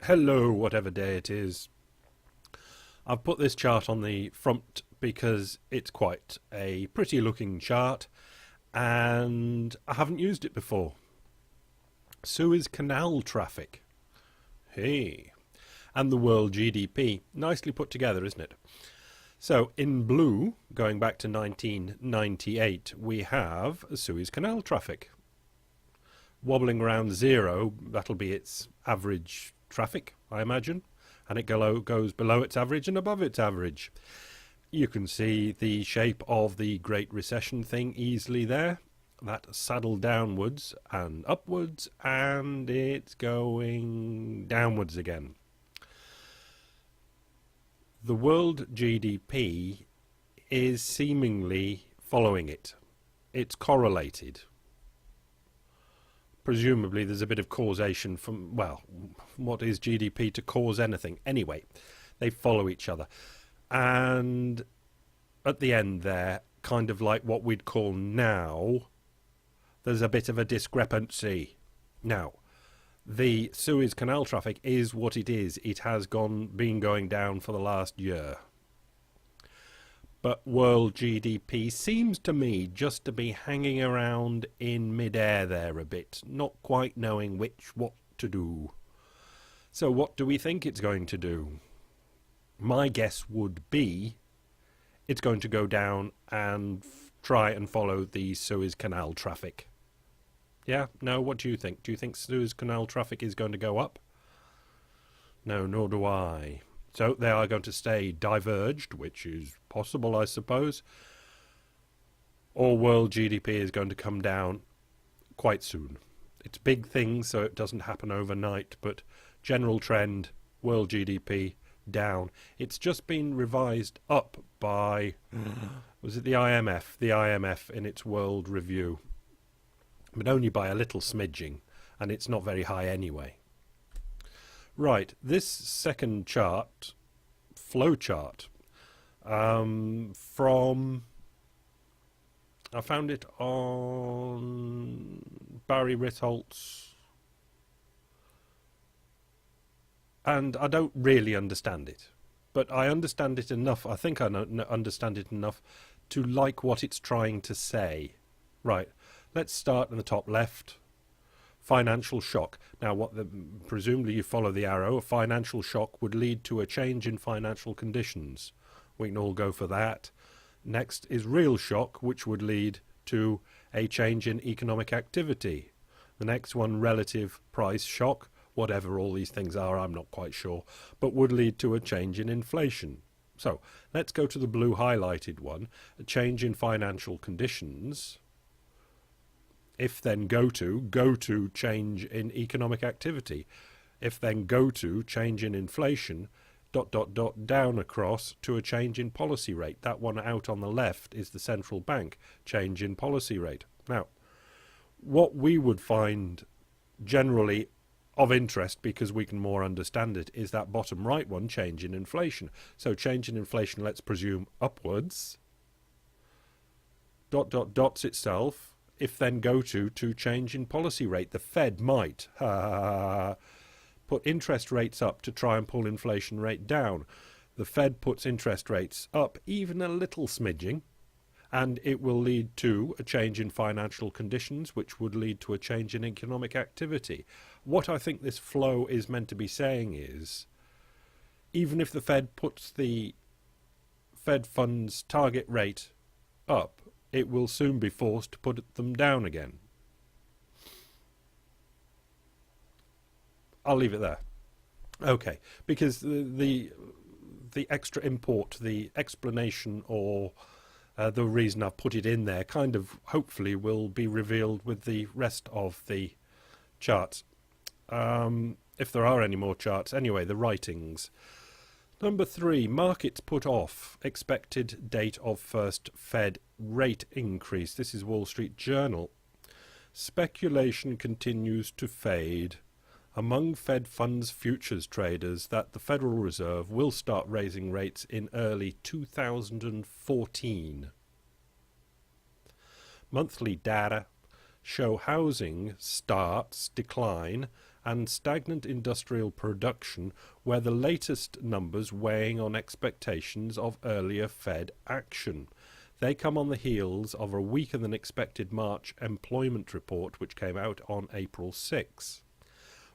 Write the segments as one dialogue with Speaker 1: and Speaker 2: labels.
Speaker 1: Hello, whatever day it is. I've put this chart on the front because it's quite a pretty looking chart and I haven't used it before. Suez Canal traffic. Hey. And the world GDP. Nicely put together, isn't it? So in blue, going back to 1998, we have Suez Canal traffic. Wobbling around zero, that'll be its average traffic, I imagine, and it goes below its average and above its average. You can see the shape of the Great Recession thing easily there. That saddle downwards and upwards, and it's going downwards again. The world GDP is seemingly following it. It's correlated. Presumably there's a bit of causation from, well, what is GDP to cause anything? Anyway, they follow each other. And at the end there, kind of like what we'd call now, there's a bit of a discrepancy. Now, the Suez Canal traffic is what it is. It has been going down for the last year. But world GDP seems to me just to be hanging around in mid-air there a bit, not quite knowing what to do. So what do we think it's going to do? My guess would be it's going to go down and try and follow the Suez Canal traffic. Yeah? No? What do you think? Do you think Suez Canal traffic is going to go up? No, nor do I. So they are going to stay diverged, which is possible, I suppose. Or world GDP is going to come down quite soon. It's big things, so it doesn't happen overnight, but general trend, world GDP down. It's just been revised up by, was it the IMF? The IMF in its world review. But only by a little smidging, and it's not very high anyway. Right, this second chart, flow chart, I found it on Barry Ritholtz, and I don't really understand it, but I understand it enough, I think I understand it enough to like what it's trying to say. Right, let's start in the top left. Financial shock. Now, presumably you follow the arrow. A financial shock would lead to a change in financial conditions. We can all go for that. Next is real shock, which would lead to a change in economic activity. The next one, relative price shock, whatever all these things are, I'm not quite sure, but would lead to a change in inflation. So, let's go to the blue highlighted one, a change in financial conditions. If then go to change in economic activity. If then go to change in inflation, ... down across to a change in policy rate. That one out on the left is the central bank, change in policy rate. Now, what we would find generally of interest, because we can more understand it, is that bottom right one, change in inflation. So change in inflation, let's presume upwards, ... dots itself. If then go to change in policy rate. The Fed might put interest rates up to try and pull inflation rate down. The Fed puts interest rates up even a little smidging, and it will lead to a change in financial conditions, which would lead to a change in economic activity. What I think this flow is meant to be saying is, even if the Fed puts the Fed funds target rate up, it will soon be forced to put them down again. I'll leave it there. Okay, because the extra import, the explanation, or the reason I've put it in there kind of hopefully will be revealed with the rest of the charts. If there are any more charts. Anyway, the writings. Number 3, markets put off expected date of first Fed rate increase. This is Wall Street Journal. Speculation continues to fade among Fed funds futures traders that the Federal Reserve will start raising rates in early 2014. Monthly data show housing starts decline and stagnant industrial production were the latest numbers weighing on expectations of earlier Fed action. They come on the heels of a weaker than expected March employment report, which came out on April 6.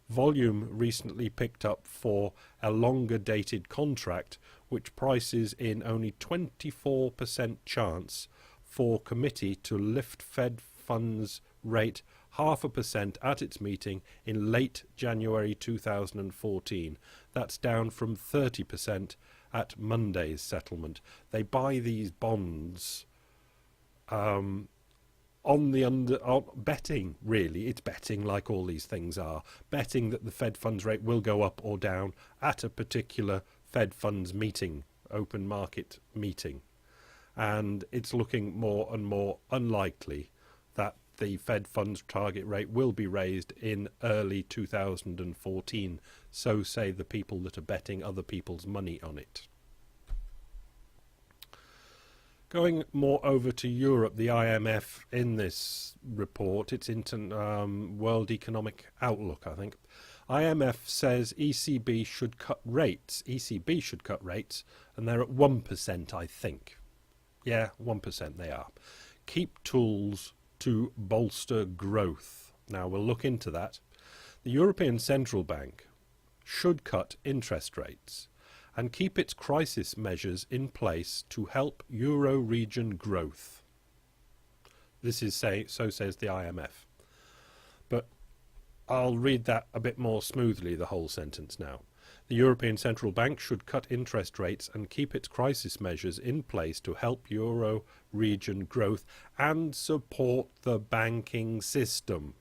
Speaker 1: Volume recently picked up for a longer dated contract, which prices in only 24% chance for committee to lift Fed funds rate 0.5% at its meeting in late January 2014. That's down from 30% at Monday's settlement. They buy these bonds betting, really. It's betting, like all these things are. Betting that the Fed funds rate will go up or down at a particular Fed funds meeting, open market meeting. And it's looking more and more unlikely that the Fed funds target rate will be raised in early 2014. So say the people that are betting other people's money on it. Going more over to Europe, the IMF in this report, it's World Economic Outlook, I think. IMF says ECB should cut rates. ECB should cut rates, and they're at 1%, I think. Yeah, 1% they are. Keep tools to bolster growth. Now, we'll look into that. The European Central Bank should cut interest rates and keep its crisis measures in place to help Euro region growth. This is so says the IMF. But I'll read that a bit more smoothly, the whole sentence now. The European Central Bank should cut interest rates and keep its crisis measures in place to help Euro region growth and support the banking system,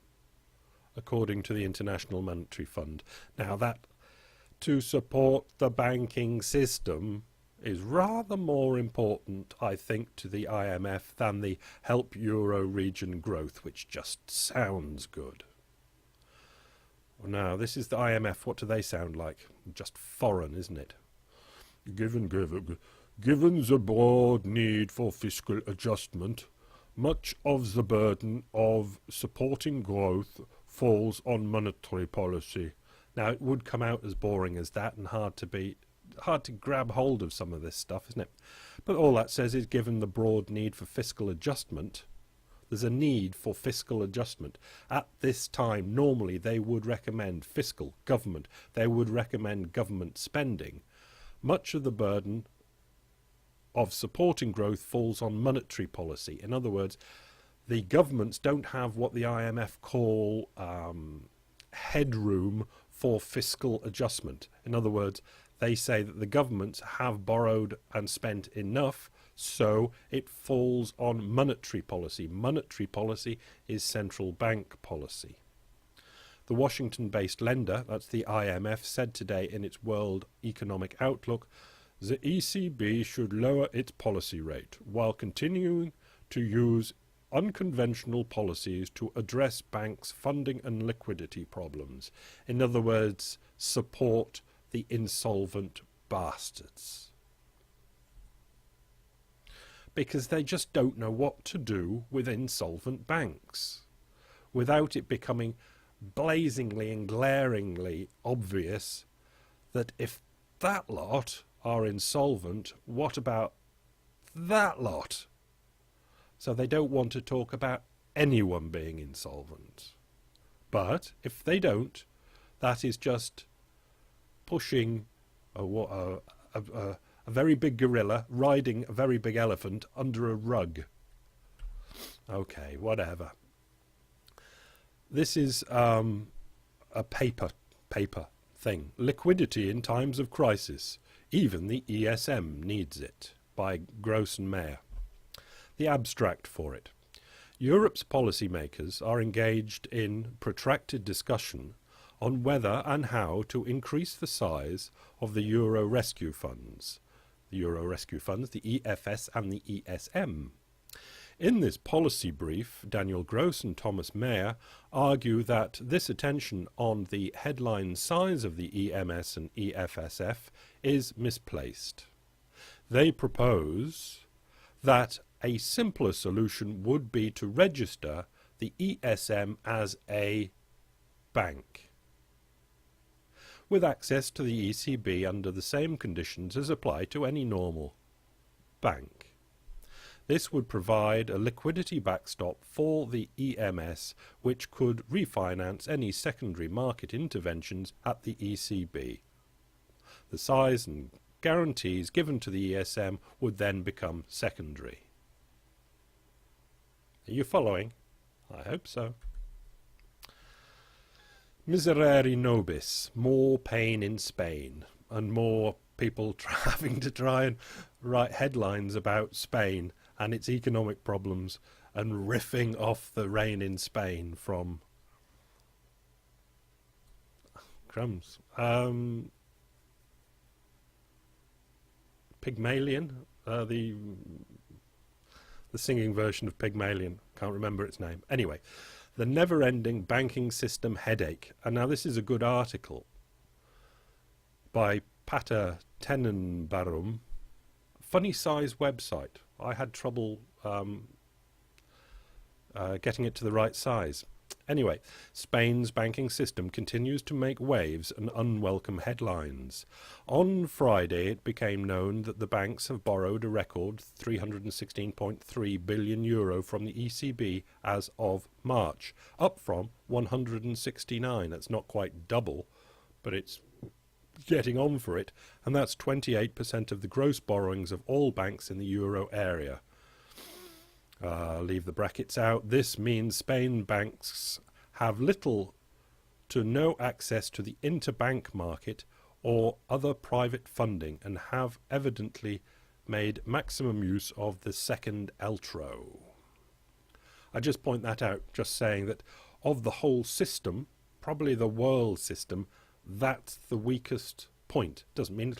Speaker 1: according to the International Monetary Fund. Now, that to support the banking system is rather more important, I think, to the IMF than the help Euro region growth, which just sounds good. Now, this is the IMF. What do they sound like? Just foreign, isn't it? Given the broad need for fiscal adjustment, much of the burden of supporting growth falls on monetary policy. Now, it would come out as boring as that and hard to grab hold of some of this stuff, isn't it? But all that says is, given the broad need for fiscal adjustment, there's a need for fiscal adjustment. At this time, normally they would recommend fiscal government. They would recommend government spending. Much of the burden of supporting growth falls on monetary policy. In other words, the governments don't have what the IMF call headroom for fiscal adjustment. In other words, they say that the governments have borrowed and spent enough, so it falls on monetary policy. Monetary policy is central bank policy. The Washington-based lender, that's the IMF, said today in its World Economic Outlook, the ECB should lower its policy rate while continuing to use unconventional policies to address banks' funding and liquidity problems. In other words, support the insolvent bastards. Because they just don't know what to do with insolvent banks without it becoming blazingly and glaringly obvious that if that lot are insolvent, what about that lot? So they don't want to talk about anyone being insolvent. But if they don't, that is just pushing a very big gorilla riding a very big elephant under a rug. Okay, whatever. This is a paper thing. Liquidity in times of crisis. Even the ESM needs it, by Gross and Mayer. The abstract for it. Europe's policymakers are engaged in protracted discussion on whether and how to increase the size of the Euro Rescue Funds. The Euro Rescue Funds, the EFS and the ESM. In this policy brief, Daniel Gross and Thomas Mayer argue that this attention on the headline size of the EMS and EFSF is misplaced. They propose that a simpler solution would be to register the ESM as a bank. with access to the ECB under the same conditions as apply to any normal bank. This would provide a liquidity backstop for the EMS, which could refinance any secondary market interventions at the ECB. The size and guarantees given to the ESM would then become secondary. Are you following? I hope so. Miserere nobis, more pain in Spain, and more people having to try and write headlines about Spain and its economic problems and riffing off the rain in Spain from crumbs. Pygmalion, the singing version of Pygmalion, can't remember its name. Anyway, the never-ending banking system headache. And now this is a good article by Pater Tenenbaum. Funny size website. I had trouble getting it to the right size. Anyway, Spain's banking system continues to make waves and unwelcome headlines. On Friday, it became known that the banks have borrowed a record €316.3 billion from the ECB as of March, up from 169. That's not quite double, but it's getting on for it, and that's 28% of the gross borrowings of all banks in the euro area. Leave the brackets out. This means Spain banks have little to no access to the interbank market or other private funding and have evidently made maximum use of the second ELTRO. I just point that out, just saying that of the whole system, probably the world system, that's the weakest point. Doesn't mean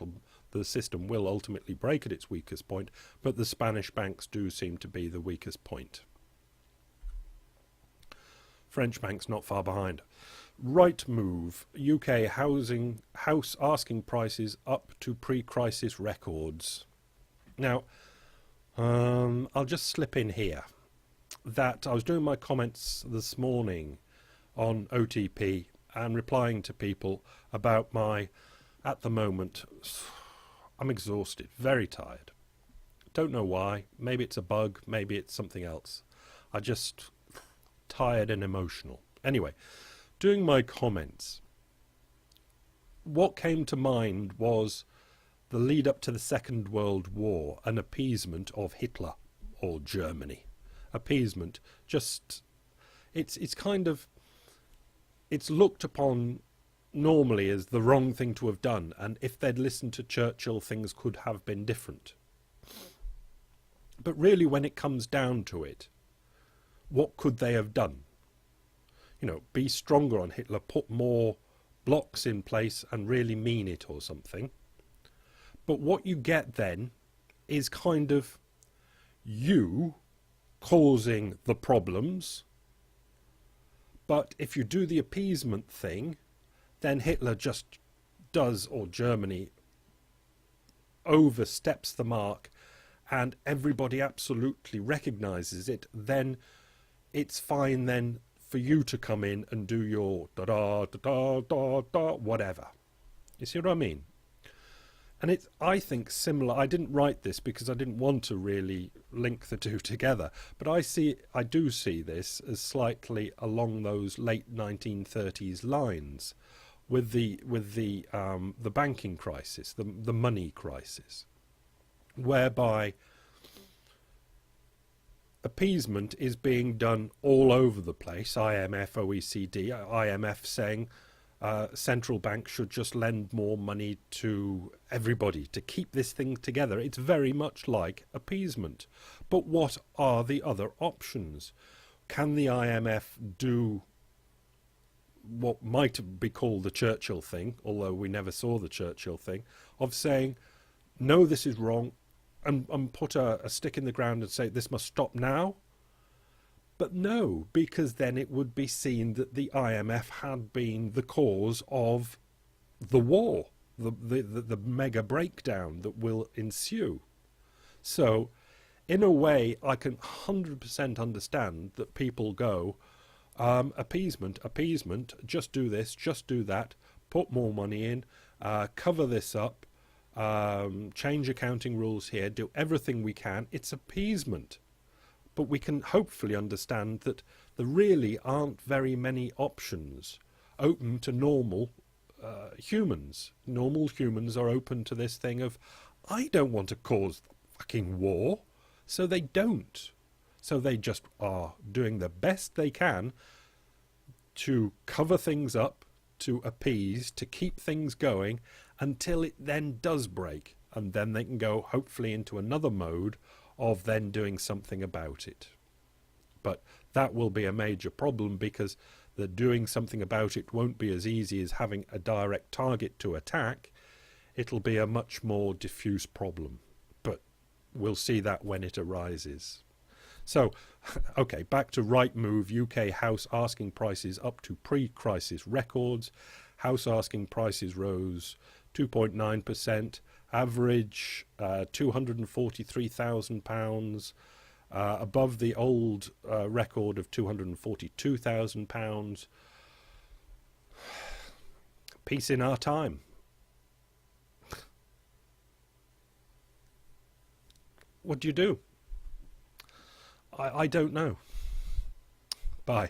Speaker 1: the system will ultimately break at its weakest point, but the Spanish banks do seem to be the weakest point. French banks not far behind. Rightmove, UK house asking prices up to pre-crisis records. Now, I'll just slip in here that I was doing my comments this morning on OTP and replying to people about my, at the moment, I'm exhausted, very tired. Don't know why. Maybe it's a bug, maybe it's something else. I just tired and emotional. Anyway, doing my comments, what came to mind was the lead up to the Second World War, an appeasement of Hitler or Germany. Appeasement, just, it's kind of, it's looked upon normally as the wrong thing to have done, and if they'd listened to Churchill, things could have been different. But really, when it comes down to it, what could they have done? You know, be stronger on Hitler, put more blocks in place and really mean it or something. But what you get then is kind of you causing the problems, but if you do the appeasement thing, then Hitler just does, or Germany oversteps the mark and everybody absolutely recognizes it, then it's fine then for you to come in and do your da-da-da-da-da-da, whatever. You see what I mean? And it's, I think, similar. I didn't write this because I didn't want to really link the two together, but I do see this as slightly along those late 1930s lines, with the banking crisis, the money crisis, whereby appeasement is being done all over the place. IMF, OECD, IMF saying central banks should just lend more money to everybody to keep this thing together. It's very much like appeasement. But what are the other options? Can the IMF do what might be called the Churchill thing, although we never saw the Churchill thing, of saying, no, this is wrong, and put a stick in the ground and say, this must stop now? But no, because then it would be seen that the IMF had been the cause of the war, the mega breakdown that will ensue. So, in a way, I can 100% understand that people go, appeasement, just do this, just do that, put more money in, cover this up, change accounting rules here, do everything we can. It's appeasement. But we can hopefully understand that there really aren't very many options open to normal humans. Normal humans are open to this thing of, I don't want to cause fucking war, so they don't. So they just are doing the best they can to cover things up, to appease, to keep things going until it then does break. And then they can go hopefully into another mode of then doing something about it. But that will be a major problem, because the doing something about it won't be as easy as having a direct target to attack. It'll be a much more diffuse problem. But we'll see that when it arises. So, okay, back to Rightmove. UK house asking prices up to pre-crisis records. House asking prices rose 2.9%. Average £243,000, above the old record of £242,000. Peace in our time. What do you do? I don't know. Bye.